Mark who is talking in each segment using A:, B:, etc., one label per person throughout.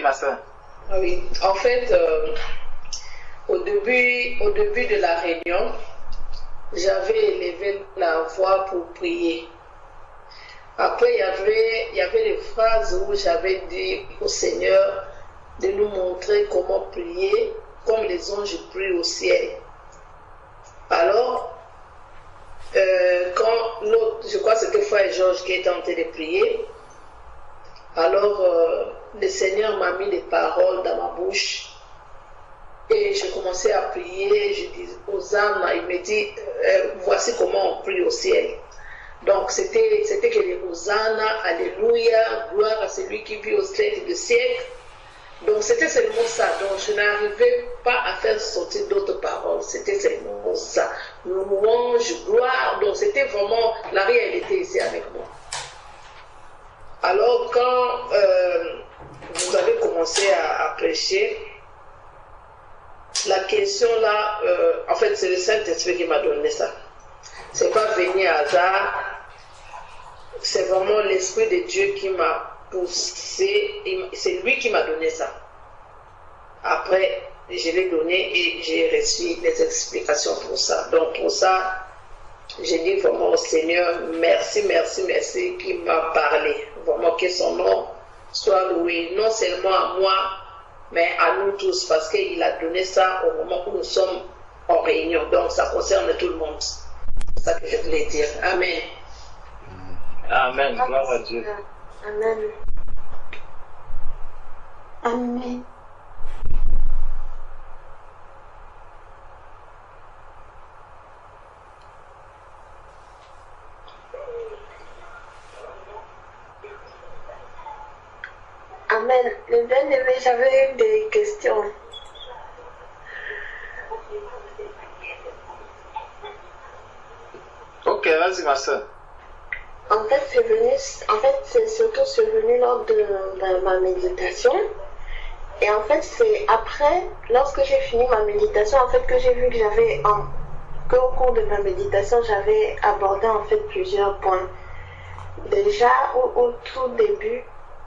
A: Oui, ma soeur.
B: Oui, en fait, au début de la réunion, j'avais élevé la voix pour prier. Après, il y avait des phrases où j'avais dit au Seigneur de nous montrer comment prier, comme les anges prient au ciel. Alors, quand je crois que c'était Frère Georges qui était en train de prier, alors le Seigneur m'a mis des paroles dans ma bouche et j'ai commencé à prier. Je dis Hosanna, il me dit voici comment on prie au ciel. Donc c'était que les Hosanna, Alléluia, gloire à celui qui vit au siècle de siècle. Donc c'était seulement ça. Donc je n'arrivais pas à faire sortir d'autres paroles. C'était seulement ça. Louange, gloire. Donc c'était vraiment la réalité ici avec moi. Alors quand vous avez commencé à prêcher, la question là, en fait c'est le Saint-Esprit qui m'a donné ça. C'est pas venu à hasard. C'est vraiment l'Esprit de Dieu qui m'a poussé. C'est lui qui m'a donné ça. Après, je l'ai donné et j'ai reçu les explications pour ça. Donc pour ça, j'ai dit vraiment au Seigneur, merci, merci, merci qui m'a parlé. Vraiment que son nom soit loué, non seulement à moi, mais à nous tous, parce qu'il a donné ça au moment où nous sommes en réunion. Donc ça concerne tout le monde. C'est ça que je voulais dire. Amen.
A: Amen. Gloire à Dieu.
C: Amen. Amen. Amen. Le bien-aimé, j'avais des questions.
A: Ok, vas-y ma soeur.
C: En fait, c'est surtout survenu lors de ma méditation. Et en fait, c'est après, lorsque j'ai fini ma méditation, en fait, que j'ai vu qu'au cours de ma méditation, j'avais abordé en fait plusieurs points. Déjà, au tout début,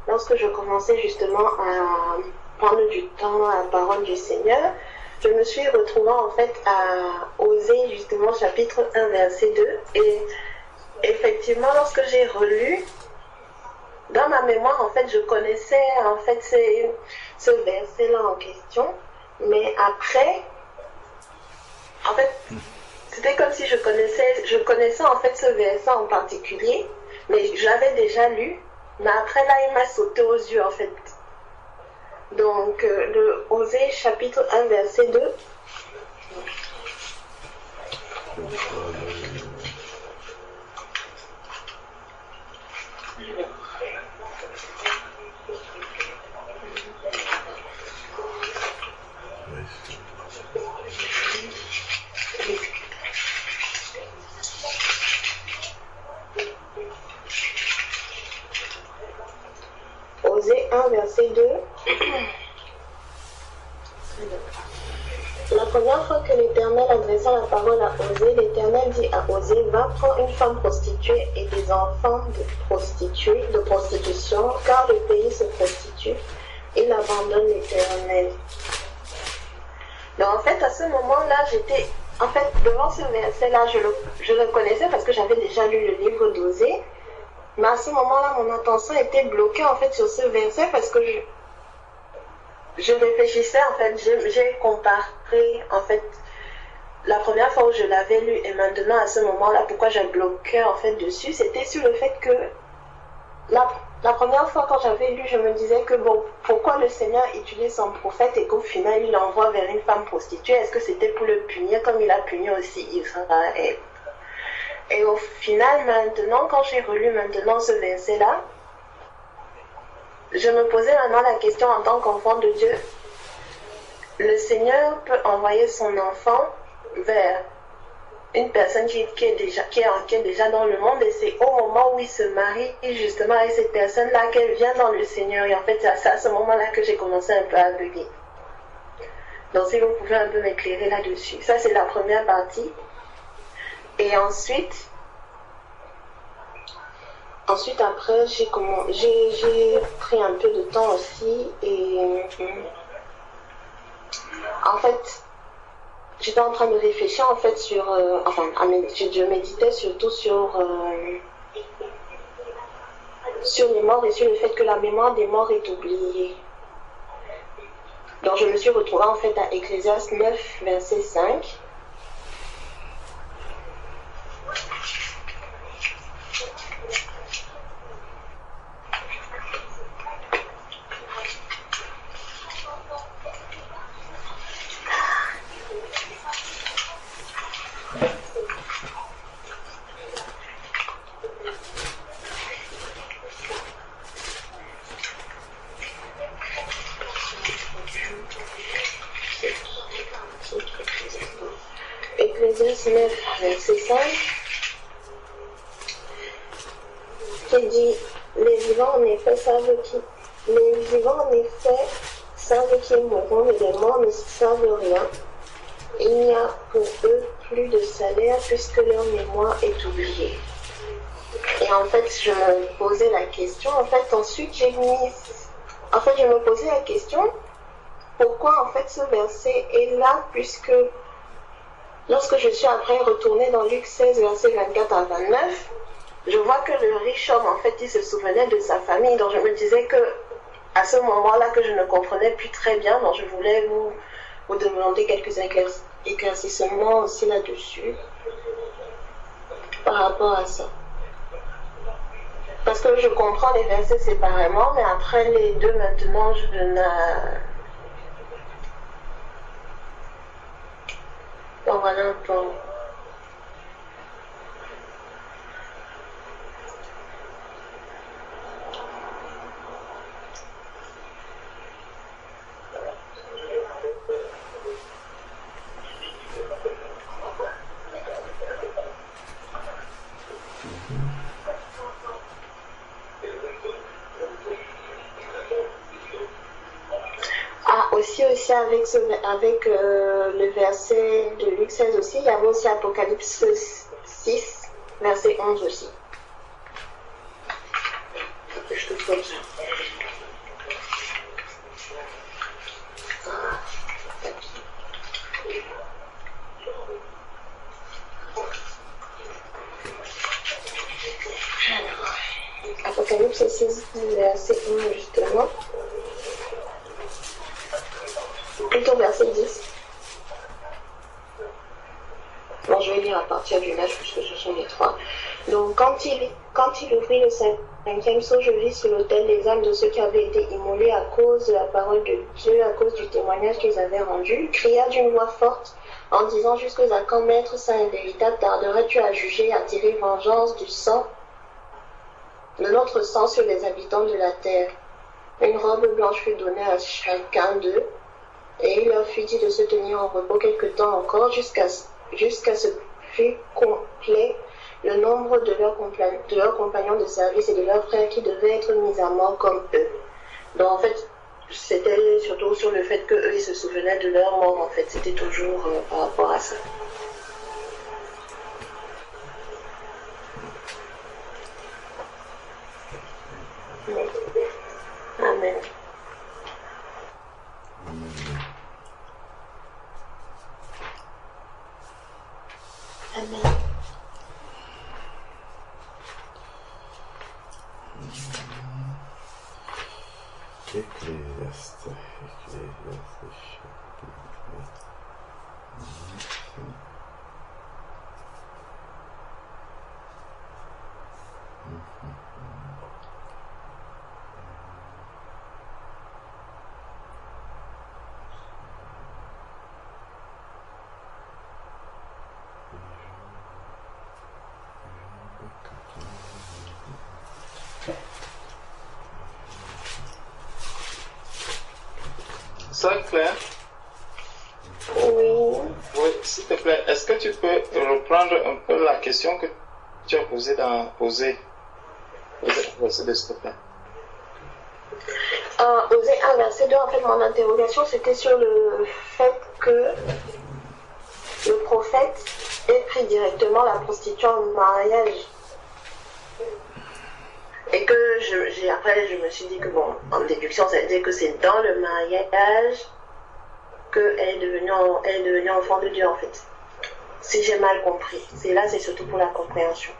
C: lorsque je commençais justement à prendre du temps à la parole du Seigneur, je me suis retrouvée en fait à Osée justement chapitre 1 verset 2 et effectivement lorsque j'ai relu dans ma mémoire en fait je connaissais en fait ce verset là en question, mais après en fait c'était comme si je connaissais en fait ce verset en particulier, mais je l'avais déjà lu, mais après là il m'a sauté aux yeux en fait. Donc le Osée chapitre 1 verset 2. Osée 1 verset 2. La première fois que l'Éternel adressa la parole à Osée, l'Éternel dit à Osée, va prendre une femme prostituée et des enfants de prostitution, car le pays se prostitue. Il abandonne l'Éternel. Donc en fait, à ce moment-là, j'étais, en fait, devant ce verset-là, je le connaissais parce que j'avais déjà lu le livre d'Osée. Mais à ce moment-là, mon attention était bloquée en fait sur ce verset parce que je réfléchissais en fait, j'ai comparé en fait la première fois où je l'avais lu et maintenant à ce moment-là, pourquoi j'ai bloqué en fait dessus, c'était sur le fait que la première fois quand j'avais lu, je me disais que bon, pourquoi le Seigneur utilise son prophète et qu'au final il l'envoie vers une femme prostituée? Est-ce que c'était pour le punir comme il a puni aussi Israël? Et au final, maintenant, quand j'ai relu maintenant ce verset-là, je me posais maintenant la question en tant qu'enfant de Dieu. Le Seigneur peut envoyer son enfant vers une personne qui est déjà dans le monde et c'est au moment où il se marie justement avec cette personne-là qu'elle vient dans le Seigneur. Et en fait, c'est à ce moment-là que j'ai commencé un peu à bugger. Donc si vous pouvez un peu m'éclairer là-dessus. Ça, c'est la première partie. Et ensuite, ensuite, après, j'ai pris un peu de temps aussi et en fait, j'étais en train de réfléchir en fait sur, je méditais surtout sur les morts et sur le fait que la mémoire des morts est oubliée. Donc je me suis retrouvée en fait à Ecclésiaste 9, verset 5. Ecclésiaste 9, verset 5, qui dit les vivants en effet savent qu'ils mourront, mais les morts ne savent rien. Il n'y a pour eux plus de salaire puisque leur mémoire est oubliée. Et en fait, je me posais la question, ensuite je me posais la question, pourquoi en fait ce verset est là, puisque lorsque je suis après retournée dans Luc 16, verset 24 à 29, je vois que le riche homme, en fait, il se souvenait de sa famille. Donc je me disais que à ce moment-là que je ne comprenais plus très bien, donc je voulais vous demander quelques éclaircissements aussi là-dessus, par rapport à ça. Parce que je comprends les versets séparément, mais après les deux maintenant, je n'ai... Donc voilà un peu. Aussi avec le verset de Luc 16 aussi, il y avait aussi Apocalypse 6, verset 11 aussi. Je te trouve ça. Apocalypse 6, verset 11 justement. Plutôt verset 10. Bon, je vais lire à partir du 9 puisque ce sont les trois. Donc, quand il ouvrit le cinquième sceau, je vis sur l'autel les âmes de ceux qui avaient été immolés à cause de la parole de Dieu, à cause du témoignage qu'ils avaient rendu, cria d'une voix forte en disant: jusqu'à quand, Maître saint et véritable, tarderais-tu à juger et à tirer vengeance de notre sang sur les habitants de la terre? Une robe blanche fut donnée à chacun d'eux, et il leur fut dit de se tenir en repos quelque temps encore jusqu'à ce que fût complet le nombre de leurs compagnons de service et de leurs frères qui devaient être mis à mort comme eux. Donc en fait, c'était surtout sur le fait qu'eux, ils se souvenaient de leur mort, en fait, c'était toujours par rapport à ça. Amen. Amen.
D: Ecclésiaste
A: Ça, Claire?
C: Oui.
A: Oui, s'il te plaît, est-ce que tu peux reprendre un peu la question que tu as posée s'il te plaît?
C: Osée 1, verset 2, en fait, mon interrogation, c'était sur le fait que le prophète ait pris directement la prostituée en mariage. Et que après, je me suis dit que bon, en déduction, ça veut dire que c'est dans le mariage qu'elle est devenue enfant de Dieu en fait. Si j'ai mal compris. C'est surtout pour la compréhension.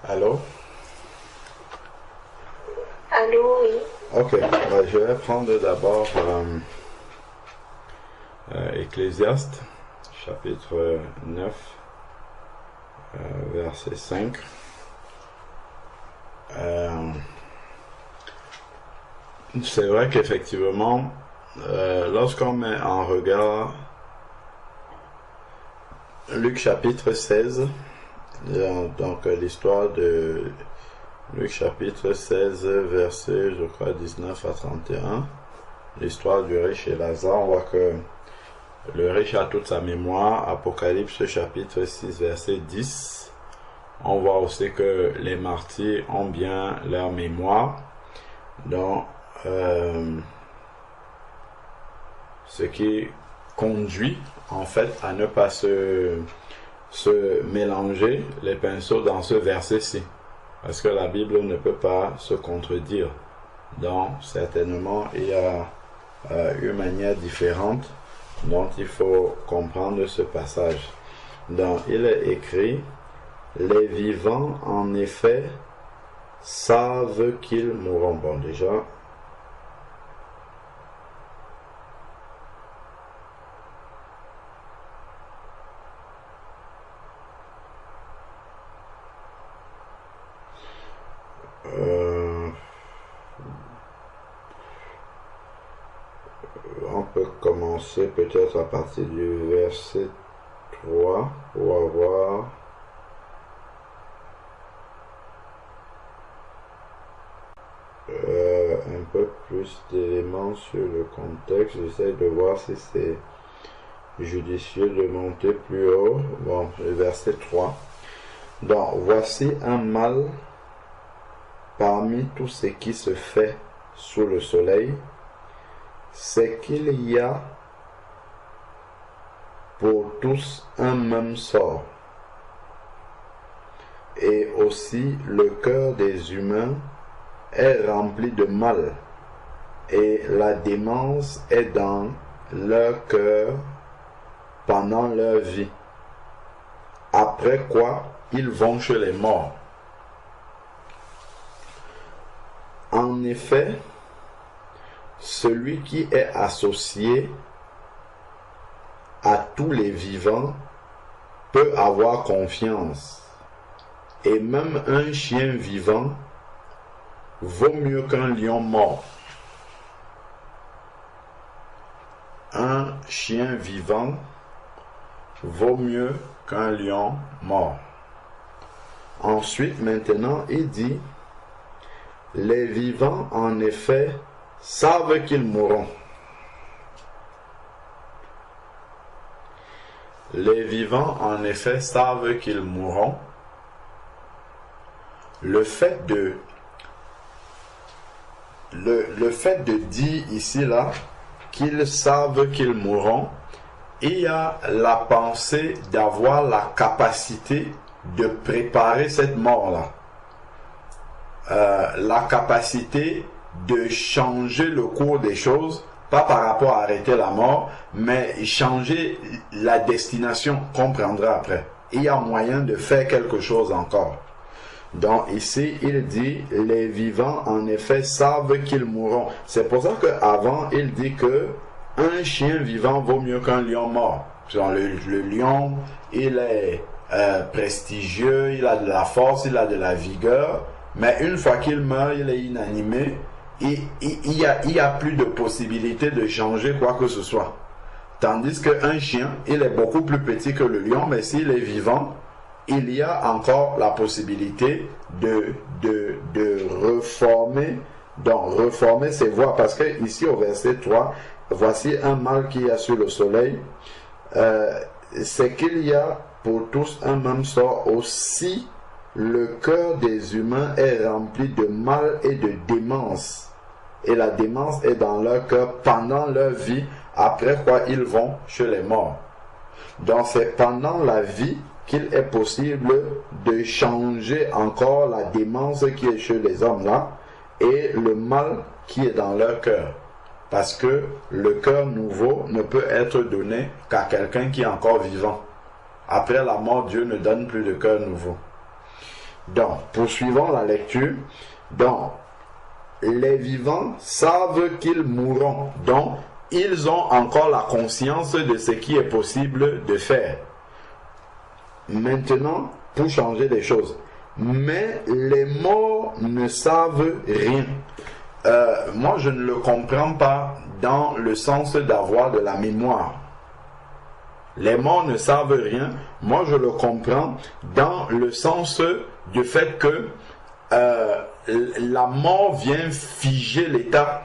D: Allô?
C: Allô, oui.
D: Ok, je vais prendre d'abord Ecclésiaste, chapitre 9, verset 5. C'est vrai qu'effectivement, lorsqu'on met en regard Luc chapitre 16, donc l'histoire de Luc chapitre 16, verset, je crois, 19 à 31, l'histoire du riche et Lazare, on voit que le riche a toute sa mémoire. Apocalypse chapitre 6, verset 10, on voit aussi que les martyrs ont bien leur mémoire. Donc, ce qui conduit en fait à ne pas se mélanger les pinceaux dans ce verset-ci, parce que la Bible ne peut pas se contredire. Donc certainement il y a une manière différente dont il faut comprendre ce passage. Donc il est écrit: les vivants en effet savent qu'ils mourront. Bon, déjà on peut commencer peut-être à partir du verset 3 pour avoir un peu plus d'éléments sur le contexte. J'essaie de voir si c'est judicieux de monter plus haut. Bon, le verset 3. Donc, voici un mal parmi tout ce qui se fait sous le soleil, c'est qu'il y a pour tous un même sort. Et aussi le cœur des humains est rempli de mal, et la démence est dans leur cœur pendant leur vie, après quoi ils vont chez les morts. En effet, celui qui est associé à tous les vivants peut avoir confiance, et même un chien vivant vaut mieux qu'un lion mort. Un chien vivant vaut mieux qu'un lion mort. Ensuite, maintenant, il dit, les vivants, en effet, savent qu'ils mourront. Les vivants, en effet, savent qu'ils mourront. Le fait de dire ici, là, qu'ils savent qu'ils mourront, il y a la pensée d'avoir la capacité de préparer cette mort-là. La capacité de changer le cours des choses, pas par rapport à arrêter la mort, mais changer la destination qu'on prendra après. Il y a moyen de faire quelque chose encore. Donc ici, il dit, les vivants en effet savent qu'ils mourront. C'est pour ça qu'avant, il dit que un chien vivant vaut mieux qu'un lion mort. Genre, le lion, il est prestigieux, il a de la force, il a de la vigueur, mais une fois qu'il meurt, il est inanimé, il y a plus de possibilité de changer quoi que ce soit. Tandis qu'un chien, il est beaucoup plus petit que le lion, mais s'il est vivant, il y a encore la possibilité de reformer, donc reformer ses voies, parce que ici au verset 3, voici un mal qui y a sur le soleil, c'est qu'il y a pour tous un même sort aussi. Le cœur des humains est rempli de mal et de démence, et la démence est dans leur cœur pendant leur vie, après quoi ils vont chez les morts. Donc c'est pendant la vie qu'il est possible de changer encore la démence qui est chez les hommes là, et le mal qui est dans leur cœur. Parce que le cœur nouveau ne peut être donné qu'à quelqu'un qui est encore vivant. Après la mort, Dieu ne donne plus de cœur nouveau. Donc, poursuivons la lecture. Donc, les vivants savent qu'ils mourront. Donc, ils ont encore la conscience de ce qui est possible de faire. Maintenant, pour changer les choses. Mais les morts ne savent rien. Moi, je ne le comprends pas dans le sens d'avoir de la mémoire. Les morts ne savent rien. Moi, je le comprends dans le sens du fait que la mort vient figer l'état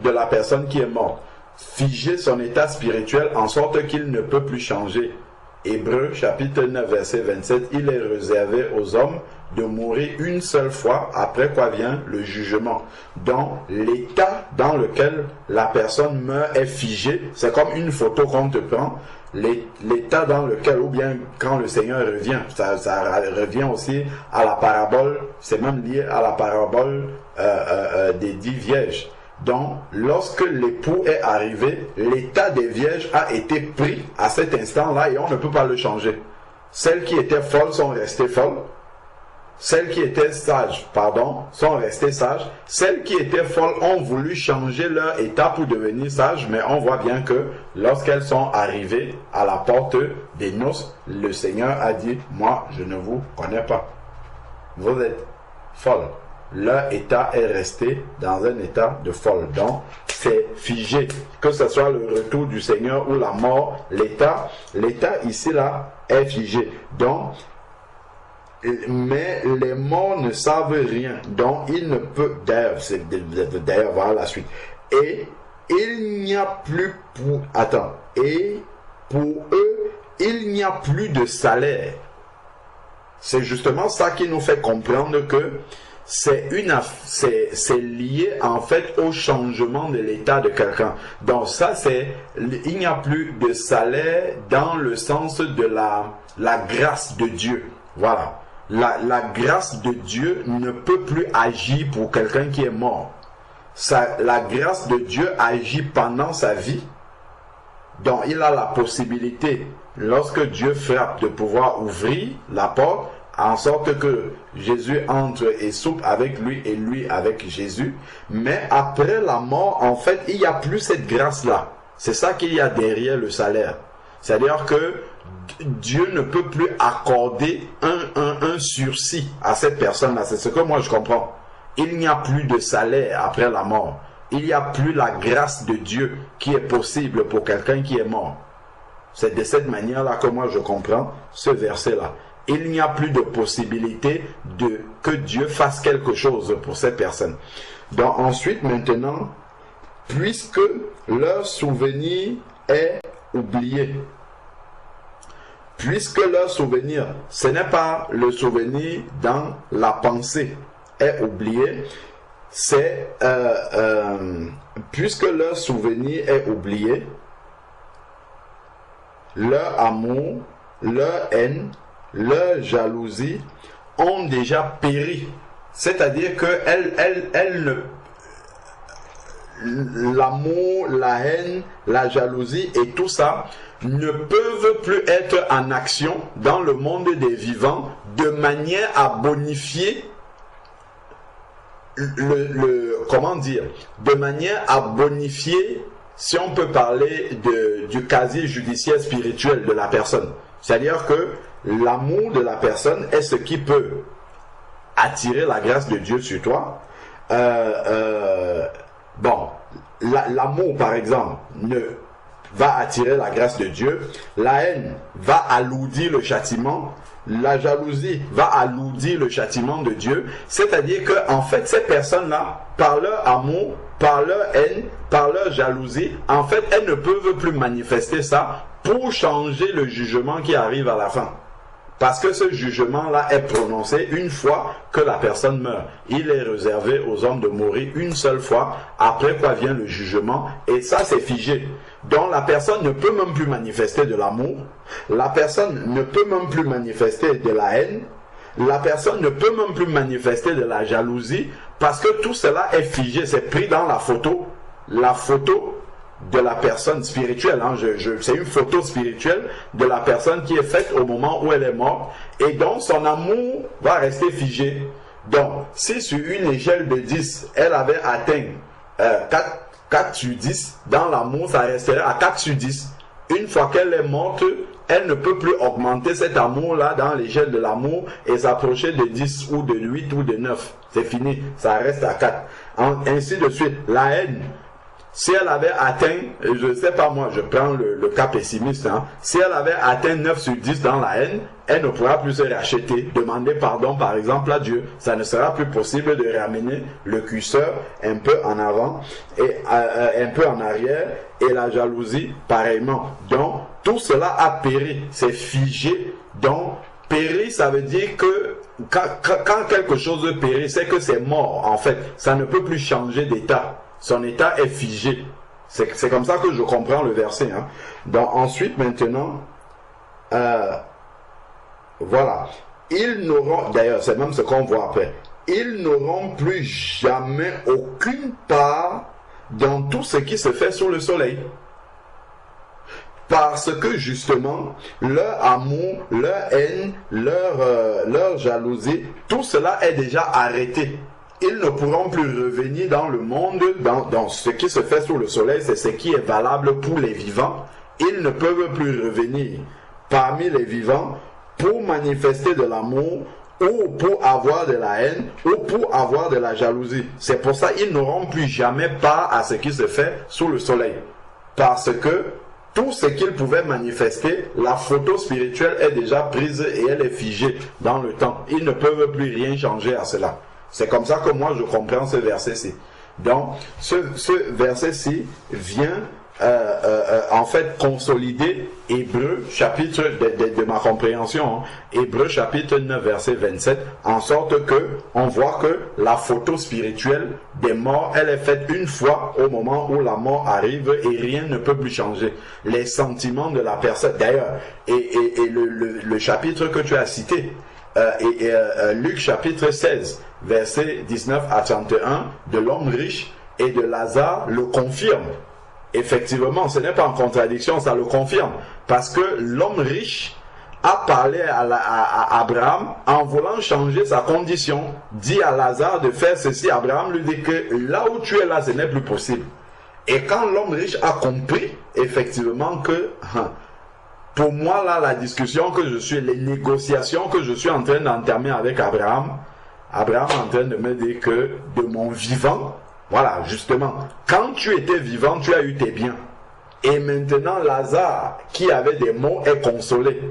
D: de la personne qui est morte. Figer son état spirituel en sorte qu'il ne peut plus changer. Hébreux chapitre 9 verset 27, il est réservé aux hommes de mourir une seule fois, après quoi vient le jugement. Donc l'état dans lequel la personne meurt est figé, c'est comme une photo qu'on te prend, l'état dans lequel, ou bien quand le Seigneur revient, ça revient aussi à la parabole, c'est même lié à la parabole des 10 vierges. Donc, lorsque l'époux est arrivé, l'état des vierges a été pris à cet instant-là et on ne peut pas le changer. Celles qui étaient folles sont restées folles. Celles qui étaient sages, sont restées sages. Celles qui étaient folles ont voulu changer leur état pour devenir sages, mais on voit bien que lorsqu'elles sont arrivées à la porte des noces, le Seigneur a dit, moi, je ne vous connais pas. Vous êtes folles. Leur état est resté dans un état de folle. Donc, c'est figé. Que ce soit le retour du Seigneur ou la mort, l'état ici, là, est figé. Donc, mais les morts ne savent rien. Donc, ils ne peuvent, d'ailleurs, voilà la suite. Et il n'y a plus pour, et pour eux, il n'y a plus de salaire. C'est justement ça qui nous fait comprendre que c'est lié en fait au changement de l'état de quelqu'un. Donc ça, il n'y a plus de salaire dans le sens de la grâce de Dieu. Voilà. La grâce de Dieu ne peut plus agir pour quelqu'un qui est mort. La grâce de Dieu agit pendant sa vie. Donc il a la possibilité, lorsque Dieu frappe, de pouvoir ouvrir la porte, en sorte que Jésus entre et soupe avec lui et lui avec Jésus. Mais après la mort, en fait, il n'y a plus cette grâce-là. C'est ça qu'il y a derrière le salaire. C'est-à-dire que Dieu ne peut plus accorder un sursis à cette personne-là. C'est ce que moi je comprends. Il n'y a plus de salaire après la mort. Il n'y a plus la grâce de Dieu qui est possible pour quelqu'un qui est mort. C'est de cette manière-là que moi je comprends ce verset-là. Il n'y a plus de possibilité que Dieu fasse quelque chose pour ces personnes. Donc ensuite, maintenant, puisque leur souvenir est oublié. Puisque leur souvenir, ce n'est pas le souvenir dans la pensée, est oublié, c'est puisque leur souvenir est oublié, leur amour, leur haine, leur jalousie ont déjà péri. C'est-à-dire que l'amour, la haine, la jalousie et tout ça ne peuvent plus être en action dans le monde des vivants de manière à bonifier de manière à bonifier, si on peut parler du casier judiciaire spirituel de la personne. C'est-à-dire que l'amour de la personne est ce qui peut attirer la grâce de Dieu sur toi. L'amour, par exemple, va attirer la grâce de Dieu. La haine va alourdir le châtiment. La jalousie va alourdir le châtiment de Dieu. C'est-à-dire que, en fait, ces personnes-là, par leur amour, par leur haine, par leur jalousie, en fait, elles ne peuvent plus manifester ça pour changer le jugement qui arrive à la fin. Parce que ce jugement-là est prononcé une fois que la personne meurt. Il est réservé aux hommes de mourir une seule fois, après quoi vient le jugement, et ça c'est figé. Donc la personne ne peut même plus manifester de l'amour, la personne ne peut même plus manifester de la haine, la personne ne peut même plus manifester de la jalousie, parce que tout cela est figé, c'est pris dans la photo de la personne spirituelle. C'est une photo spirituelle de la personne qui est faite au moment où elle est morte. Et donc son amour va rester figé. Donc si sur une échelle de 10, elle avait atteint 4 sur 10, dans l'amour ça resterait à 4 sur 10. Une fois qu'elle est morte, elle ne peut plus augmenter cet amour-là dans l'échelle de l'amour et s'approcher de 10 ou de 8 ou de 9. C'est fini, ça reste à 4. Ainsi de suite. La haine, si elle avait atteint, je ne sais pas moi, je prends le cas pessimiste, si elle avait atteint 9 sur 10 dans la haine, elle ne pourra plus se racheter, demander pardon par exemple à Dieu. Ça ne sera plus possible de ramener le curseur un peu en avant et un peu en arrière, et la jalousie pareillement. Donc tout cela a péri, c'est figé. Donc péri, ça veut dire que quand quelque chose périt, c'est que c'est mort en fait. Ça ne peut plus changer d'état. Son état est figé. C'est comme ça que je comprends le verset. Donc ensuite, maintenant, voilà. Ils n'auront, d'ailleurs, c'est même ce qu'on voit après, ils n'auront plus jamais aucune part dans tout ce qui se fait sous le soleil. Parce que justement, leur amour, leur haine, leur jalousie, tout cela est déjà arrêté. Ils ne pourront plus revenir dans le monde, dans ce qui se fait sous le soleil, c'est ce qui est valable pour les vivants. Ils ne peuvent plus revenir parmi les vivants pour manifester de l'amour, ou pour avoir de la haine, ou pour avoir de la jalousie. C'est pour ça qu'ils n'auront plus jamais part à ce qui se fait sous le soleil. Parce que tout ce qu'ils pouvaient manifester, la photo spirituelle est déjà prise et elle est figée dans le temps. Ils ne peuvent plus rien changer à cela. C'est comme ça que moi je comprends ce verset-ci. Donc, ce verset-ci vient en fait consolider Hébreux chapitre de ma compréhension, Hébreux chapitre 9 verset 27, en sorte que on voit que la photo spirituelle des morts, elle est faite une fois au moment où la mort arrive et rien ne peut plus changer. Les sentiments de la personne, d'ailleurs, et le chapitre que tu as cité, Luc chapitre 16 verset 19 à 31 de l'homme riche et de Lazare le confirme. Effectivement, ce n'est pas en contradiction, ça le confirme. Parce que l'homme riche a parlé à Abraham en voulant changer sa condition. Dit à Lazare de faire ceci. Abraham lui dit que là où tu es là, ce n'est plus possible. Et quand l'homme riche a compris, effectivement, que pour moi, là, la discussion que je suis, les négociations que je suis en train d'entamer avec Abraham est en train de me dire que de mon vivant, voilà, justement, quand tu étais vivant, tu as eu tes biens. Et maintenant, Lazare, qui avait des maux, est consolé.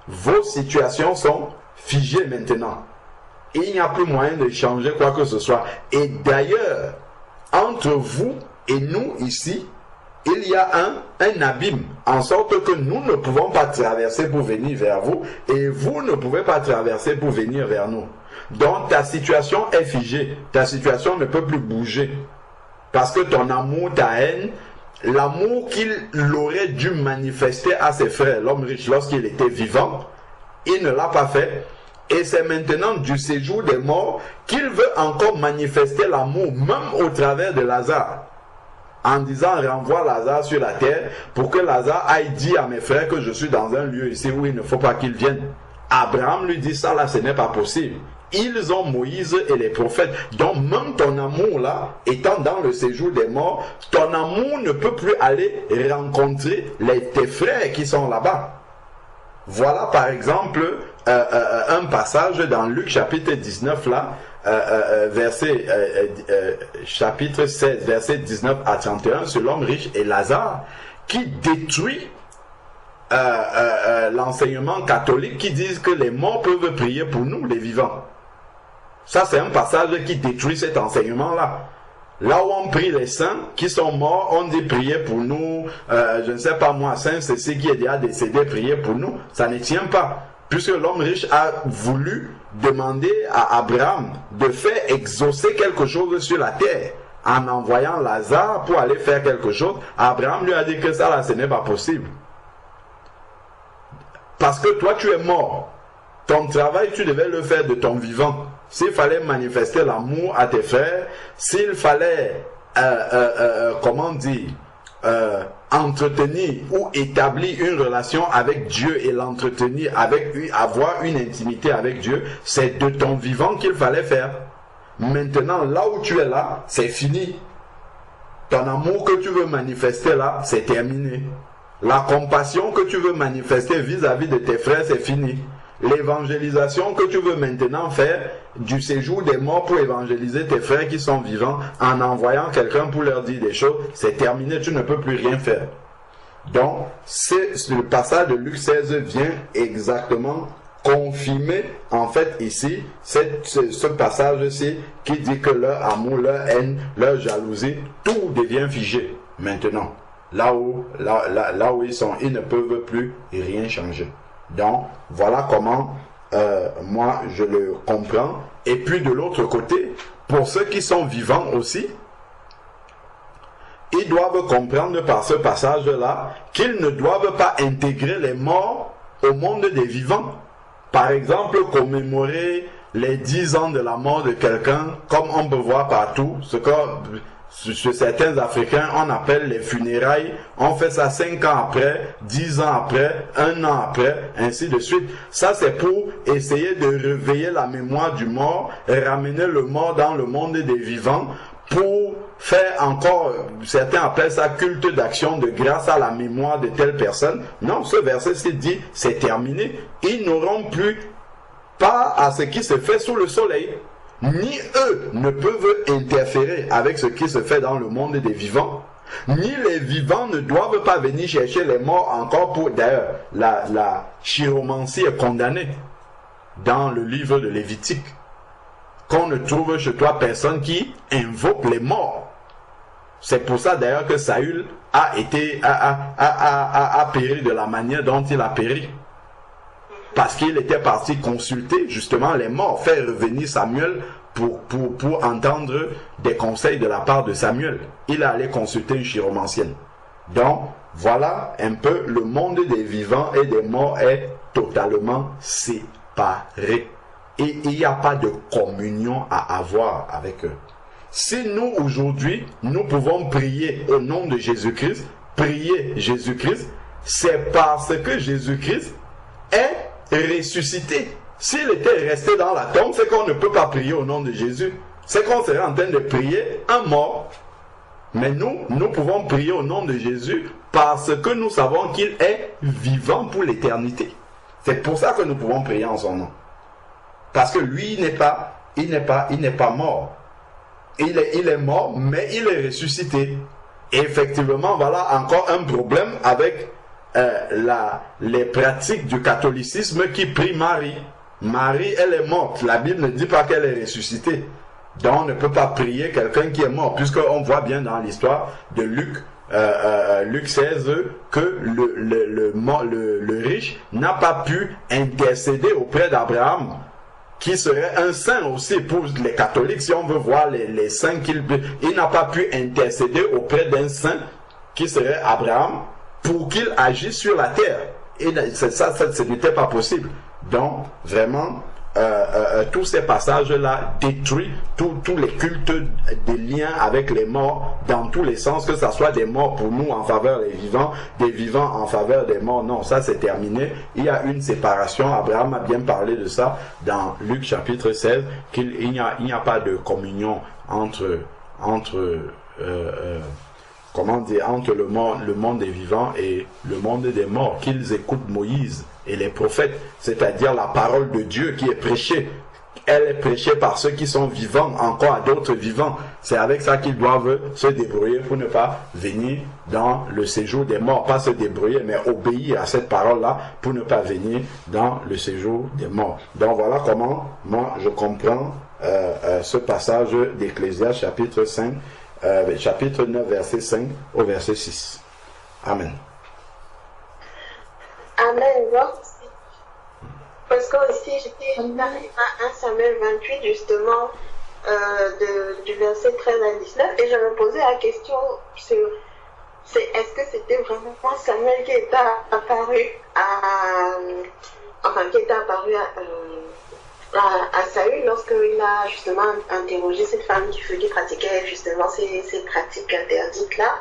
D: Vos situations sont figées maintenant. Il n'y a plus moyen de changer quoi que ce soit. Et d'ailleurs, entre vous et nous ici, il y a un abîme, en sorte que nous ne pouvons pas traverser pour venir vers vous, et vous ne pouvez pas traverser pour venir vers nous. Donc ta situation est figée, ta situation ne peut plus bouger. Parce que ton amour, ta haine, l'amour qu'il aurait dû manifester à ses frères, l'homme riche, lorsqu'il était vivant, il ne l'a pas fait. Et c'est maintenant du séjour des morts qu'il veut encore manifester l'amour, même au travers de Lazare. En disant, renvoie Lazare sur la terre, pour que Lazare aille dire à mes frères que je suis dans un lieu ici où il ne faut pas qu'ils viennent. Abraham lui dit, ça là, ce n'est pas possible. Ils ont Moïse et les prophètes. Donc même ton amour là, étant dans le séjour des morts, ton amour ne peut plus aller rencontrer tes frères qui sont là-bas. Voilà par exemple un passage dans Luc chapitre 19 là, chapitre 16, verset 19 à 31 sur l'homme riche et Lazare, qui détruit l'enseignement catholique qui dit que les morts peuvent prier pour nous, les vivants. Ça, c'est un passage qui détruit cet enseignement-là. Là où on prie les saints qui sont morts, on dit prier pour nous, je ne sais pas moi, saint ceci qui est déjà décédé, prier pour nous. Ça ne tient pas. Puisque l'homme riche a voulu demander à Abraham de faire exaucer quelque chose sur la terre en envoyant Lazare pour aller faire quelque chose. Abraham lui a dit que ça là, ce n'est pas possible. Parce que toi, tu es mort. Ton travail, tu devais le faire de ton vivant. S'il fallait manifester l'amour à tes frères, s'il fallait, entretenir ou établir une relation avec Dieu et l'entretenir, avoir une intimité avec Dieu, c'est de ton vivant qu'il fallait faire. Maintenant, là où tu es là, c'est fini. Ton amour que tu veux manifester là, c'est terminé. La compassion que tu veux manifester vis-à-vis de tes frères, c'est fini. L'évangélisation que tu veux maintenant faire du séjour des morts pour évangéliser tes frères qui sont vivants en envoyant quelqu'un pour leur dire des choses, c'est terminé, tu ne peux plus rien faire. Donc, le passage de Luc 16 vient exactement confirmer en fait ici ce passage-ci qui dit que leur amour, leur haine, leur jalousie, tout devient figé maintenant. Là où ils sont, ils ne peuvent plus rien changer. Donc, voilà comment moi je le comprends. Et puis de l'autre côté, pour ceux qui sont vivants aussi, ils doivent comprendre par ce passage-là qu'ils ne doivent pas intégrer les morts au monde des vivants. Par exemple, commémorer les 10 ans de la mort de quelqu'un, comme on peut voir partout, ce que chez certains Africains, on appelle les funérailles. On fait ça 5 ans après, 10 ans après, 1 an après, ainsi de suite. Ça, c'est pour essayer de réveiller la mémoire du mort, ramener le mort dans le monde des vivants, pour faire encore, certains appellent ça culte d'action de grâce à la mémoire de telle personne. Non, ce verset-ci dit, c'est terminé. Ils n'auront plus part à ce qui se fait sous le soleil. Ni eux ne peuvent interférer avec ce qui se fait dans le monde des vivants, ni les vivants ne doivent pas venir chercher les morts encore pour... D'ailleurs, la chiromancie est condamnée dans le livre de Lévitique. Qu'on ne trouve chez toi personne qui invoque les morts. C'est pour ça d'ailleurs que Saül a péri de la manière dont il a péri. Parce qu'il était parti consulter justement les morts, faire revenir Samuel pour entendre des conseils de la part de Samuel. Il est allé consulter une chiromancienne. Donc, voilà un peu, le monde des vivants et des morts est totalement séparé. Et il n'y a pas de communion à avoir avec eux. Si nous, aujourd'hui, nous pouvons prier au nom de Jésus-Christ, prier Jésus-Christ, c'est parce que Jésus-Christ est ressuscité. S'il était resté dans la tombe, c'est qu'on ne peut pas prier au nom de Jésus. C'est qu'on serait en train de prier un mort. Mais nous pouvons prier au nom de Jésus parce que nous savons qu'il est vivant pour l'éternité. C'est pour ça que nous pouvons prier en son nom. Parce que lui, il n'est pas mort. Il est mort, mais il est ressuscité. Et effectivement, voilà encore un problème avec les pratiques du catholicisme qui prient Marie. Marie, elle est morte. La Bible ne dit pas qu'elle est ressuscitée. Donc on ne peut pas prier quelqu'un qui est mort, puisqu'on voit bien dans l'histoire de Luc 16 que le riche n'a pas pu intercéder auprès d'Abraham, qui serait un saint aussi pour les catholiques. Si on veut voir les saints, il n'a pas pu intercéder auprès d'un saint qui serait Abraham pour qu'il agisse sur la terre. Et ça, ce n'était pas possible. Donc vraiment, tous ces passages-là détruisent tous les cultes des liens avec les morts dans tous les sens, que ce soit des morts pour nous en faveur des vivants, des vivants en faveur des morts. Non, ça c'est terminé. Il y a une séparation. Abraham a bien parlé de ça dans Luc chapitre 16, qu'il n'y a pas de communion entre le monde des vivants et le monde des morts, qu'ils écoutent Moïse et les prophètes, c'est-à-dire la parole de Dieu qui est prêchée. Elle est prêchée par ceux qui sont vivants, encore à d'autres vivants. C'est avec ça qu'ils doivent se débrouiller pour ne pas venir dans le séjour des morts. Pas se débrouiller, mais obéir à cette parole-là pour ne pas venir dans le séjour des morts. Donc voilà comment moi je comprends ce passage d'Ecclésiaste chapitre 5, chapitre 9, verset 5 au verset 6. Amen.
C: Amen. Parce que aussi, j'étais arrivée à 1 Samuel 28, justement, du verset 13 à 19, et je me posais la question sur est-ce que c'était vraiment Samuel qui était apparu à Saül lorsqu'il a justement interrogé cette femme qui pratiquait justement ces pratiques interdites-là.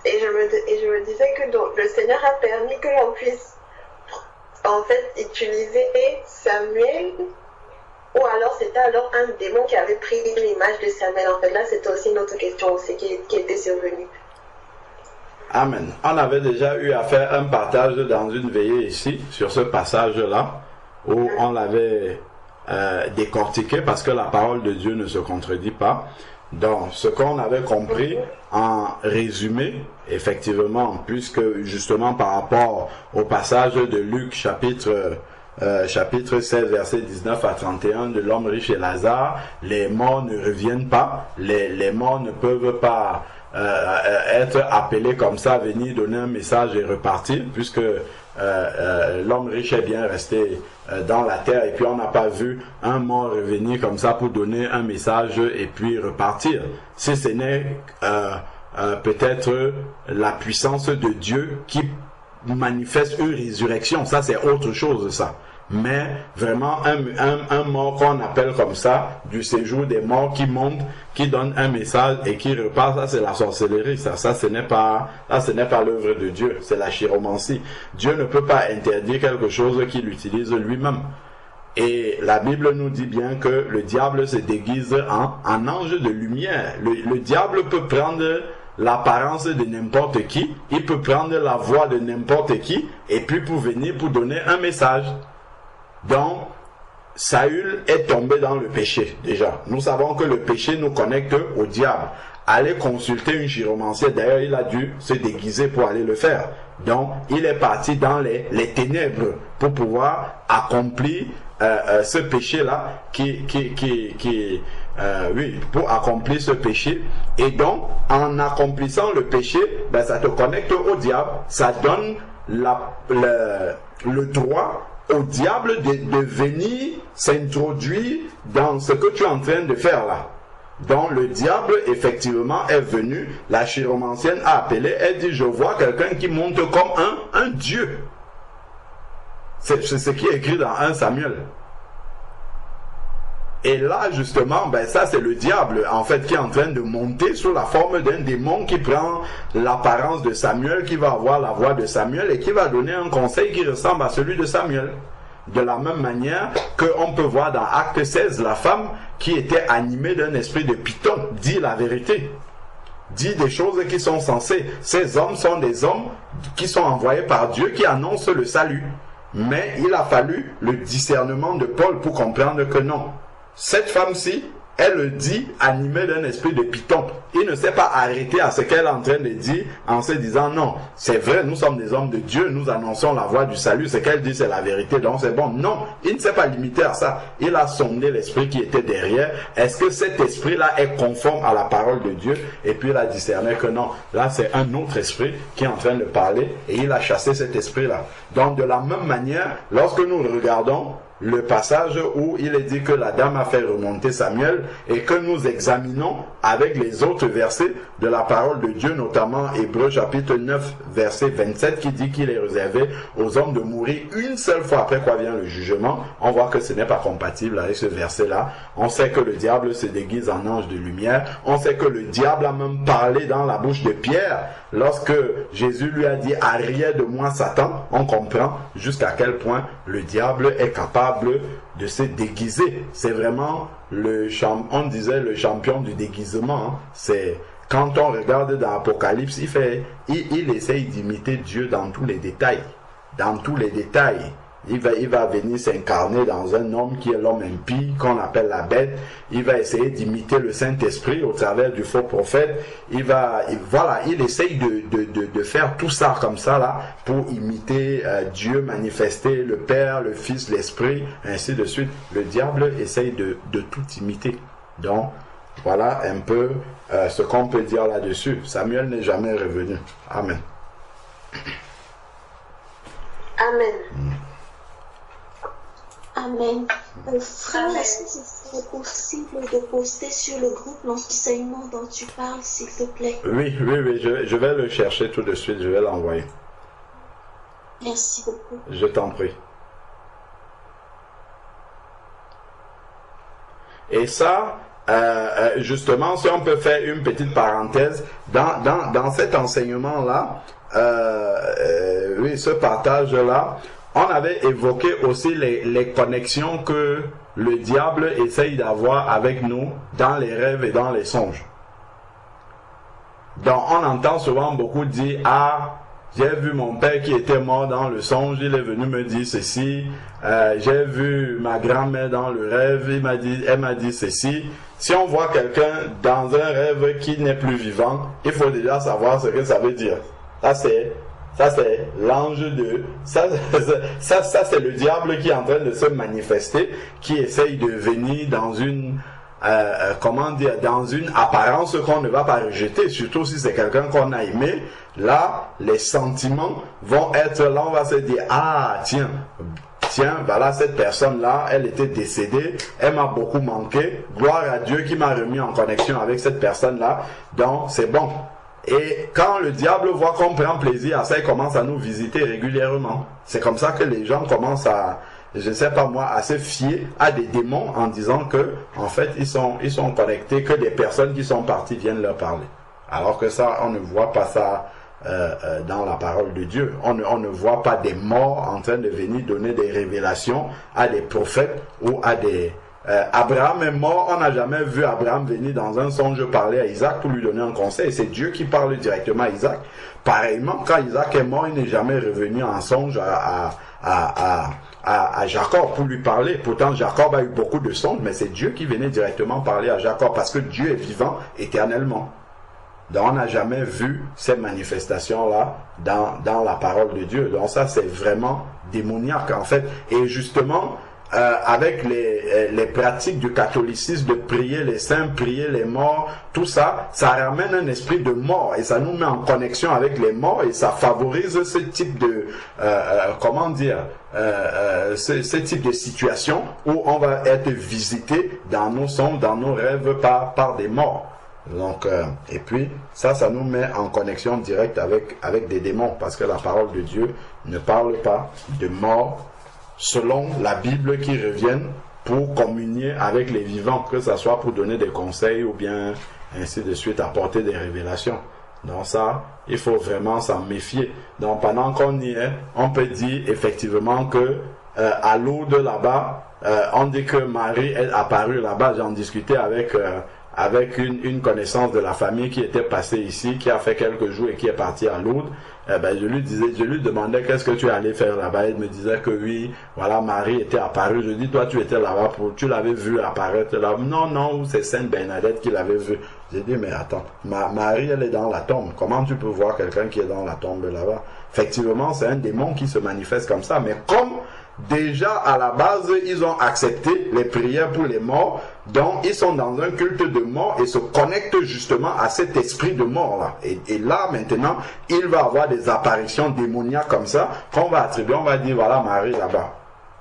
C: Et je me disais que donc, le Seigneur a permis que l'on puisse en fait utiliser Samuel, ou alors c'était alors un démon qui avait pris l'image de Samuel. En fait, là c'était aussi une autre question aussi qui était survenue.
D: Amen. On avait déjà eu à faire un partage dans une veillée ici sur ce passage-là où on l'avait décortiqué parce que la parole de Dieu ne se contredit pas. Donc, ce qu'on avait compris en résumé, effectivement, puisque justement par rapport au passage de Luc chapitre 16, verset 19 à 31 de l'homme riche et Lazare, les morts ne reviennent pas, les morts ne peuvent pas être appelés comme ça, venir donner un message et repartir, puisque l'homme riche est bien resté dans la terre, et puis on n'a pas vu un mort revenir comme ça pour donner un message et puis repartir. Si ce n'est peut-être la puissance de Dieu qui manifeste une résurrection, ça c'est autre chose ça. Mais vraiment un mort qu'on appelle comme ça, du séjour des morts qui monte, qui donne un message et qui repart, ça c'est la sorcellerie, ça ce n'est pas l'œuvre de Dieu, c'est la chiromancie. Dieu ne peut pas interdire quelque chose qu'il utilise lui-même. Et la Bible nous dit bien que le diable se déguise en ange de lumière. Le diable peut prendre l'apparence de n'importe qui, il peut prendre la voix de n'importe qui, et puis pour venir pour donner un message. Donc, Saül est tombé dans le péché, déjà. Nous savons que le péché nous connecte au diable. Aller consulter une chiromancienne, d'ailleurs, il a dû se déguiser pour aller le faire. Donc, il est parti dans les ténèbres pour pouvoir accomplir ce péché-là qui pour accomplir ce péché. Et donc, en accomplissant le péché, ben, ça te connecte au diable, ça donne le droit au diable de venir s'introduire dans ce que tu es en train de faire là. Donc le diable effectivement est venu, la chiromancienne a appelé, elle dit je vois quelqu'un qui monte comme un dieu. C'est ce qui est écrit dans 1 Samuel. Et là, justement, ben ça c'est le diable, en fait, qui est en train de monter sous la forme d'un démon qui prend l'apparence de Samuel, qui va avoir la voix de Samuel et qui va donner un conseil qui ressemble à celui de Samuel. De la même manière qu'on peut voir dans Acte 16, la femme qui était animée d'un esprit de python dit la vérité. Dit des choses qui sont censées. Ces hommes sont des hommes qui sont envoyés par Dieu, qui annoncent le salut. Mais il a fallu le discernement de Paul pour comprendre que non. Cette femme-ci, elle le dit animée d'un esprit de python. Il ne s'est pas arrêté à ce qu'elle est en train de dire en se disant non, c'est vrai, nous sommes des hommes de Dieu, nous annonçons la voie du salut, ce qu'elle dit c'est la vérité, donc c'est bon. Non, il ne s'est pas limité à ça. Il a sondé l'esprit qui était derrière. Est-ce que cet esprit-là est conforme à la parole de Dieu? Et puis il a discerné que non, là c'est un autre esprit qui est en train de parler et il a chassé cet esprit-là. Donc de la même manière, lorsque nous regardons le passage où il est dit que la dame a fait remonter Samuel et que nous examinons avec les autres versets de la parole de Dieu, notamment Hébreux chapitre 9 verset 27 qui dit qu'il est réservé aux hommes de mourir une seule fois, après quoi vient le jugement. On voit que ce n'est pas compatible avec ce verset là. On sait que le diable se déguise en ange de lumière. On sait que le diable a même parlé dans la bouche de Pierre lorsque Jésus lui a dit arrière de moi Satan. On comprend jusqu'à quel point le diable est capable de se déguiser. C'est vraiment on disait le champion du déguisement. Hein. C'est quand on regarde dans l'Apocalypse, il essaye d'imiter Dieu dans tous les détails. Dans tous les détails. Il va venir s'incarner dans un homme qui est l'homme impie, qu'on appelle la bête. Il va essayer d'imiter le Saint-Esprit au travers du faux prophète. Il essaye de faire tout ça comme ça là pour imiter Dieu, manifester le Père, le Fils, l'Esprit, ainsi de suite. Le diable essaye de tout imiter. Donc, voilà un peu ce qu'on peut dire là-dessus. Samuel n'est jamais revenu. Amen.
C: Amen.
E: Amen. Frère, est-ce que ce serait possible de poster sur le groupe l'enseignement dont tu parles, s'il te plaît?
D: Oui, je vais le chercher tout de suite, je vais l'envoyer.
E: Merci beaucoup.
D: Je t'en prie. Et ça, justement, si on peut faire une petite parenthèse, dans cet enseignement-là, oui, ce partage-là, on avait évoqué aussi les connexions que le diable essaye d'avoir avec nous dans les rêves et dans les songes. Donc on entend souvent beaucoup dire « Ah, j'ai vu mon père qui était mort dans le songe, il est venu me dire ceci. J'ai vu ma grand-mère dans le rêve, elle m'a dit ceci. » Si on voit quelqu'un dans un rêve qui n'est plus vivant, il faut déjà savoir ce que ça veut dire. Ça c'est l'ange de... Ça c'est le diable qui est en train de se manifester, qui essaye de venir dans une... dans une apparence qu'on ne va pas rejeter, surtout si c'est quelqu'un qu'on a aimé. Là, les sentiments vont être là, on va se dire, ah, tiens, voilà, cette personne-là, elle était décédée, elle m'a beaucoup manqué, gloire à Dieu qui m'a remis en connexion avec cette personne-là, donc c'est bon. Et quand le diable voit qu'on prend plaisir à ça, il commence à nous visiter régulièrement. C'est comme ça que les gens commencent à, je ne sais pas moi, à se fier à des démons en disant que, en fait, ils sont connectés, que des personnes qui sont parties viennent leur parler. Alors que ça, on ne voit pas ça dans la parole de Dieu. On ne voit pas des morts en train de venir donner des révélations à des prophètes ou à des... Abraham est mort, on n'a jamais vu Abraham venir dans un songe parler à Isaac pour lui donner un conseil. C'est Dieu qui parle directement à Isaac. Pareillement, quand Isaac est mort, il n'est jamais revenu en songe à Jacob pour lui parler. Pourtant, Jacob a eu beaucoup de songes, mais c'est Dieu qui venait directement parler à Jacob parce que Dieu est vivant éternellement. Donc, on n'a jamais vu ces manifestations-là dans la parole de Dieu. Donc, ça, c'est vraiment démoniaque, en fait. Et justement, avec les pratiques du catholicisme de prier les saints, prier les morts, tout ça, ça ramène un esprit de mort et ça nous met en connexion avec les morts et ça favorise ce type de, ce type de situation où on va être visité dans nos songes, dans nos rêves par des morts. Donc, et puis, ça nous met en connexion directe avec des démons parce que la parole de Dieu ne parle pas de mort selon la Bible qui reviennent pour communier avec les vivants, que ce soit pour donner des conseils ou bien ainsi de suite, apporter des révélations. Donc ça, il faut vraiment s'en méfier. Donc pendant qu'on y est, on peut dire effectivement que à Lourdes là-bas, on dit que Marie est apparue là-bas. J'en discutais avec une connaissance de la famille qui était passée ici, qui a fait quelques jours et qui est partie à Lourdes. Je lui demandais qu'est-ce que tu allais faire là-bas. Il me disait que oui, voilà, Marie était apparue. Je dis, toi tu étais là-bas, tu l'avais vu apparaître là. Non, c'est Sainte Bernadette qui l'avait vu. J'ai dit, mais attends, Marie elle est dans la tombe. Comment tu peux voir quelqu'un qui est dans la tombe là-bas? Effectivement, c'est un démon qui se manifeste comme ça, mais comme déjà à la base, ils ont accepté les prières pour les morts, donc ils sont dans un culte de mort et se connectent justement à cet esprit de mort là. Et là maintenant, il va avoir des apparitions démoniaques comme ça, qu'on va attribuer, on va dire voilà Marie là-bas.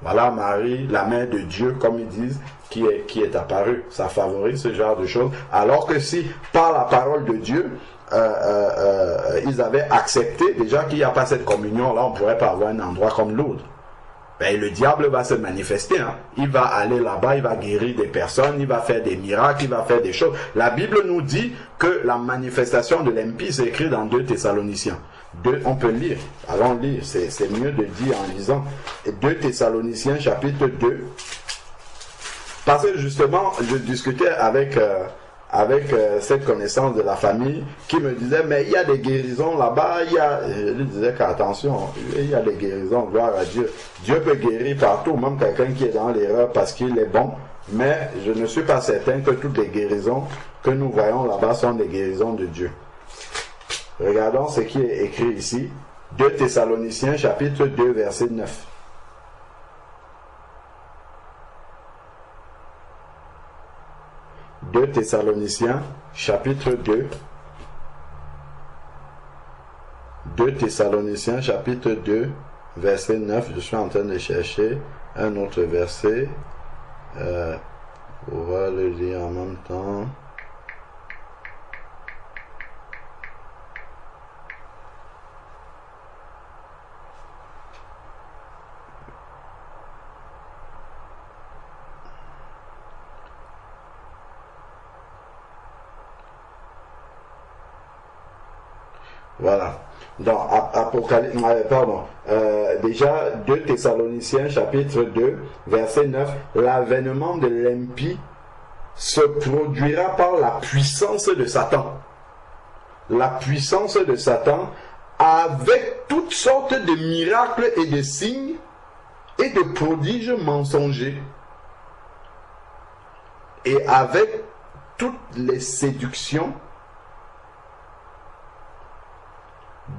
D: Voilà Marie, la mère de Dieu, comme ils disent, qui est apparue. Ça favorise ce genre de choses. Alors que si, par la parole de Dieu, ils avaient accepté déjà qu'il n'y a pas cette communion, là on ne pourrait pas avoir un endroit comme Lourdes. Ben, le diable va se manifester, hein. Il va aller là-bas, il va guérir des personnes, il va faire des miracles, il va faire des choses. La Bible nous dit que la manifestation de l'impie, c'est écrit dans 2 Thessaloniciens. On peut lire, allons lire, c'est mieux de dire en lisant. 2 Thessaloniciens chapitre 2. Parce que justement, je discutais avec cette connaissance de la famille qui me disait mais il y a des guérisons là-bas, je lui disais qu'attention, il y a des guérisons, gloire à Dieu. Dieu peut guérir partout, même quelqu'un qui est dans l'erreur parce qu'il est bon, mais je ne suis pas certain que toutes les guérisons que nous voyons là-bas sont des guérisons de Dieu. Regardons ce qui est écrit ici, 2 Thessaloniciens chapitre 2 verset 9. « 2 Thessaloniciens, chapitre 2. 2 Thessaloniciens, chapitre 2, verset 9. Je suis en train de chercher un autre verset. On va le lire en même temps. Voilà. Dans Apocalypse, déjà 2 Thessaloniciens chapitre 2 verset 9, l'avènement de l'impie se produira par la puissance de Satan. La puissance de Satan avec toutes sortes de miracles et de signes et de prodiges mensongers et avec toutes les séductions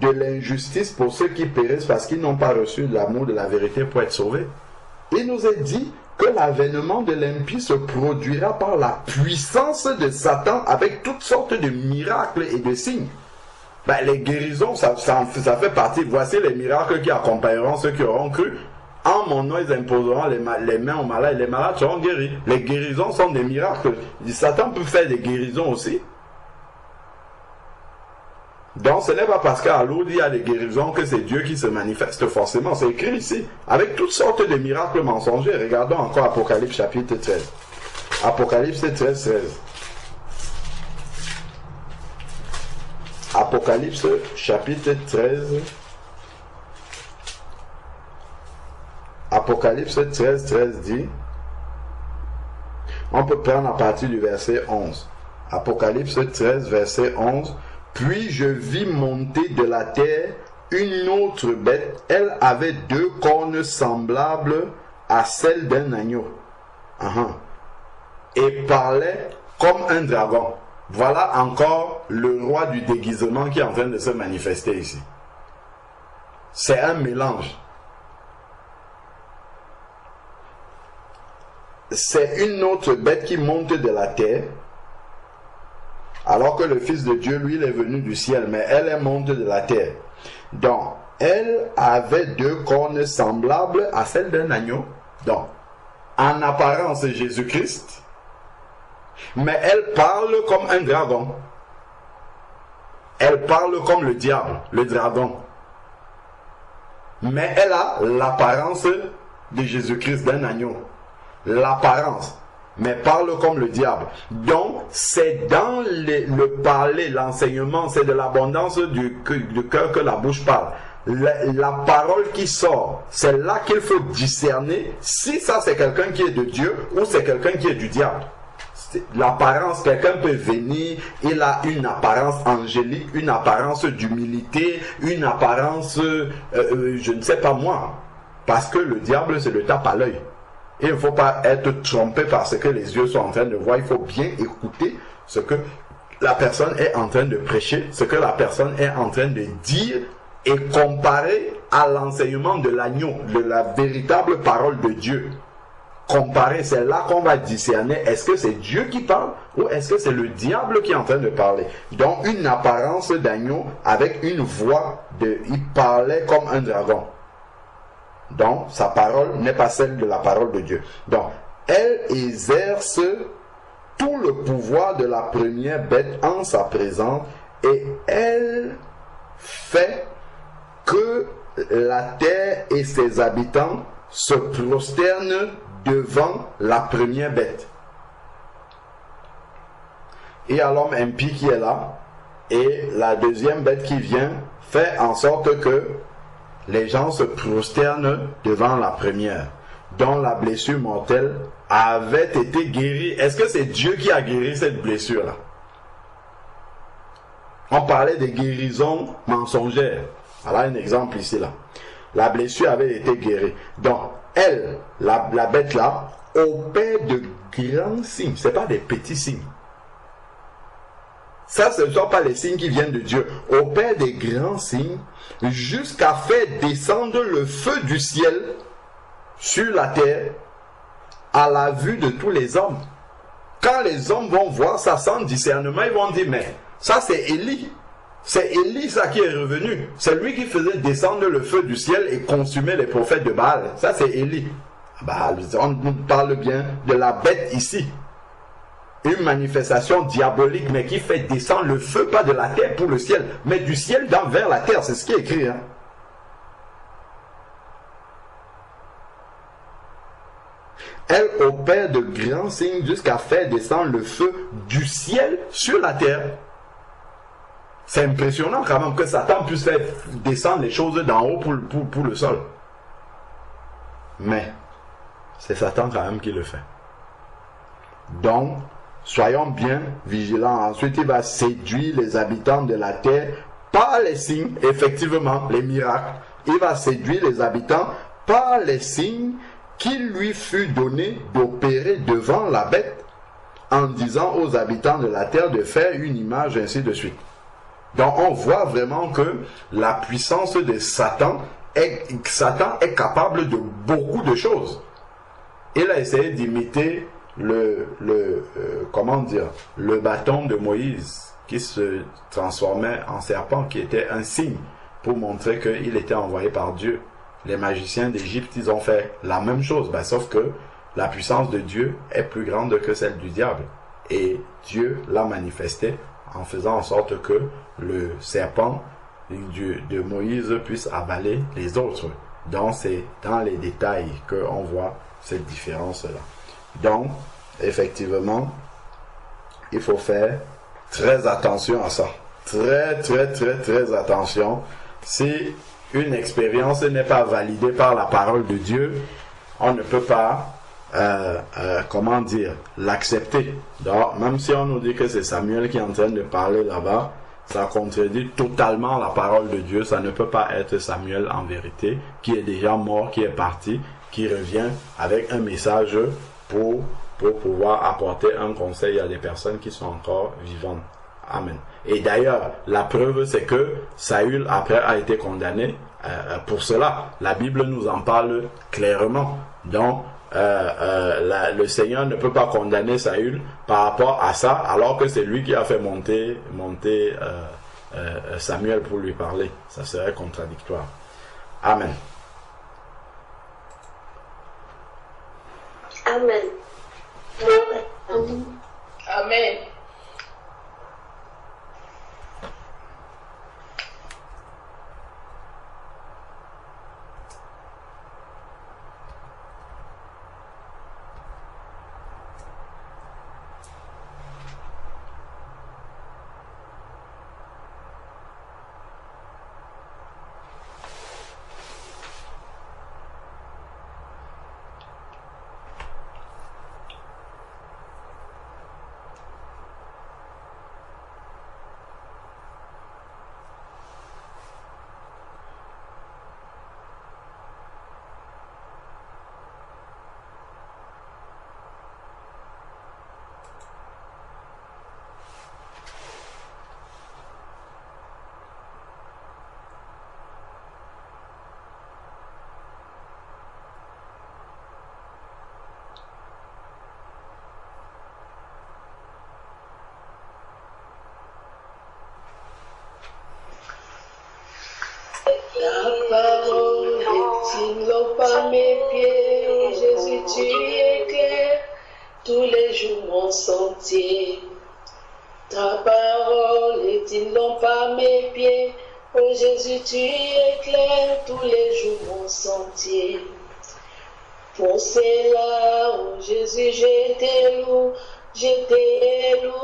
D: de l'injustice pour ceux qui périssent parce qu'ils n'ont pas reçu l'amour de la vérité pour être sauvés. Il nous est dit que l'avènement de l'impie se produira par la puissance de Satan avec toutes sortes de miracles et de signes. Ben, les guérisons, ça fait partie. Voici les miracles qui accompagneront ceux qui auront cru. En mon nom, ils imposeront les mains aux malades et les malades seront guéris. Les guérisons sont des miracles. Satan peut faire des guérisons aussi. Donc ce n'est pas parce qu'à Lourdes il y a des guérisons que c'est Dieu qui se manifeste forcément. C'est écrit ici, avec toutes sortes de miracles mensongers. Regardons encore Apocalypse chapitre 13. Apocalypse 13. Apocalypse chapitre 13. Apocalypse 13 dit, on peut prendre à partir du verset 11. Apocalypse 13 verset 11. Puis je vis monter de la terre une autre bête. Elle avait 2 cornes semblables à celles d'un agneau. Et parlait comme un dragon. Voilà encore le roi du déguisement qui est en train de se manifester ici. C'est un mélange. c'est une autre bête qui monte de la terre, alors que le Fils de Dieu, lui, il est venu du ciel, mais elle est montée de la terre. Donc, elle avait 2 cornes semblables à celles d'un agneau. Donc, en apparence, Jésus-Christ, mais elle parle comme un dragon. Elle parle comme le diable, le dragon. Mais elle a l'apparence de Jésus-Christ, d'un agneau. L'apparence. Mais parle comme le diable. Donc, c'est dans le parler, l'enseignement, c'est de l'abondance du cœur que la bouche parle. La parole qui sort, c'est là qu'il faut discerner si ça c'est quelqu'un qui est de Dieu ou c'est quelqu'un qui est du diable. L'apparence, quelqu'un peut venir, il a une apparence angélique, une apparence d'humilité, une apparence, je ne sais pas moi, parce que le diable se le tape à l'œil. Et il ne faut pas être trompé par ce que les yeux sont en train de voir, il faut bien écouter ce que la personne est en train de prêcher, ce que la personne est en train de dire, et comparer à l'enseignement de l'agneau, de la véritable parole de Dieu. Comparer, c'est là qu'on va discerner, est-ce que c'est Dieu qui parle ou est-ce que c'est le diable qui est en train de parler. Donc une apparence d'agneau avec une voix il parlait comme un dragon. Donc sa parole n'est pas celle de la parole de Dieu. Donc elle exerce tout le pouvoir de la première bête en sa présence et elle fait que la terre et ses habitants se prosternent devant la première bête. Et à l'homme impie qui est là, et la deuxième bête qui vient, fait en sorte que les gens se prosternent devant la première, dont la blessure mortelle avait été guérie. Est-ce que c'est Dieu qui a guéri cette blessure-là? On parlait de guérison mensongère. Voilà un exemple ici là. La blessure avait été guérie. Donc, elle, la bête là, opère de grands signes. Ce n'est pas des petits signes. Ça, ce ne sont pas les signes qui viennent de Dieu. Opère des grands signes jusqu'à faire descendre le feu du ciel sur la terre à la vue de tous les hommes. Quand les hommes vont voir ça sans discernement, ils vont dire, mais ça c'est Élie. C'est Élie ça qui est revenu. C'est lui qui faisait descendre le feu du ciel et consumer les prophètes de Baal. Ça c'est Élie. On nous parle bien de la bête ici. Une manifestation diabolique, mais qui fait descendre le feu, pas de la terre pour le ciel, mais du ciel vers la terre. C'est ce qui est écrit. Hein? Elle opère de grands signes jusqu'à faire descendre le feu du ciel sur la terre. C'est impressionnant quand même que Satan puisse faire descendre les choses d'en haut pour le sol. Mais c'est Satan quand même qui le fait. Donc, soyons bien vigilants. Ensuite, il va séduire les habitants de la terre par les signes, effectivement, les miracles. Il va séduire les habitants par les signes qu'il lui fut donné d'opérer devant la bête, en disant aux habitants de la terre de faire une image, ainsi de suite. Donc on voit vraiment que la puissance de Satan est capable de beaucoup de choses. Il a essayé d'imiter le bâton de Moïse qui se transformait en serpent, qui était un signe pour montrer qu'il était envoyé par Dieu. Les magiciens d'Égypte, ils ont fait la même chose, sauf que la puissance de Dieu est plus grande que celle du diable. Et Dieu l'a manifesté en faisant en sorte que le serpent de Moïse puisse avaler les autres. Donc c'est dans les détails qu'on voit cette différence-là. Donc, effectivement, il faut faire très attention à ça. Très, très, très, très attention. Si une expérience n'est pas validée par la parole de Dieu, on ne peut pas l'accepter. Donc, même si on nous dit que c'est Samuel qui est en train de parler là-bas, ça contredit totalement la parole de Dieu. Ça ne peut pas être Samuel en vérité, qui est déjà mort, qui est parti, qui revient avec un message pour pouvoir apporter un conseil à des personnes qui sont encore vivantes. Amen. Et d'ailleurs, la preuve c'est que Saül après a été condamné pour cela. La Bible nous en parle clairement. Donc, le Seigneur ne peut pas condamner Saül par rapport à ça, alors que c'est lui qui a fait monter Samuel pour lui parler. Ça serait contradictoire. Amen.
C: Amen.
E: Amen.
B: Amen. Ta parole est une lampe à mes pieds, oh Jésus, tu éclaires tous les jours mon sentier. Ta parole est une lampe à mes pieds, oh Jésus, tu éclaires tous les jours mon sentier. Pour cela, oh Jésus, je te loue, je te loue.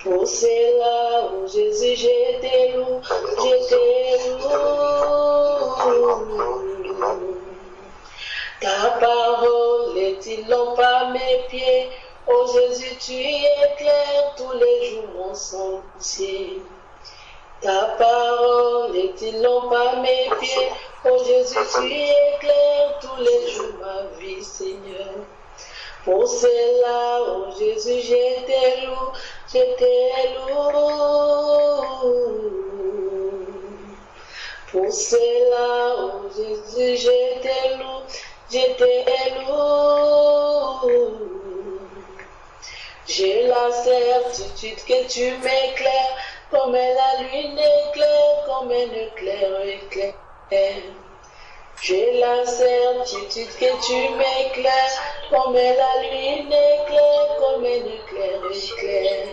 B: Pour cela, oh Jésus, je te loue, je te loue. Ta parole est une lampe à mes pieds, oh Jésus, tu éclaires tous les jours mon sentier. Ta parole est une lampe à mes pieds, oh Jésus, tu éclaires tous les jours ma vie, Seigneur. Pour cela, oh Jésus, je te loue, je te loue. Pour cela, oh Jésus, je te loue, je te loue. J'ai la certitude que tu m'éclaires, comme la lune éclaire, comme un éclair éclaire. J'ai la certitude que tu m'éclaires, comme la lune éclaire, comme un éclair éclaire.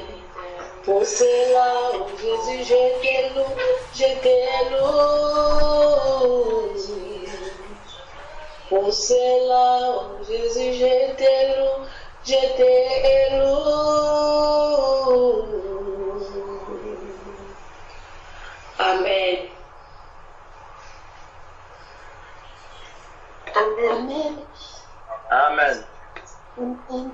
B: Pour cela, oh Jésus, je te loue, je te loue. Pour cela, oh Jésus, je te loue, je te loue. Amen.
C: Amen.
E: Amen.
A: Amen.
E: Amen.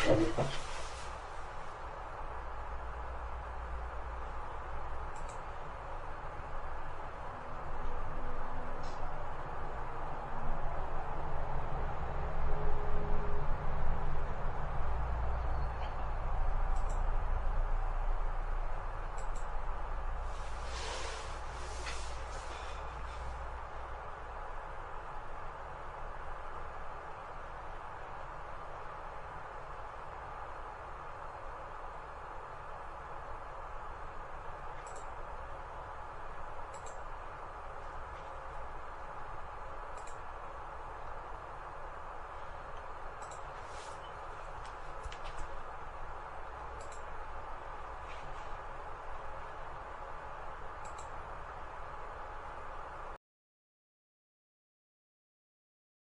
A: Amen.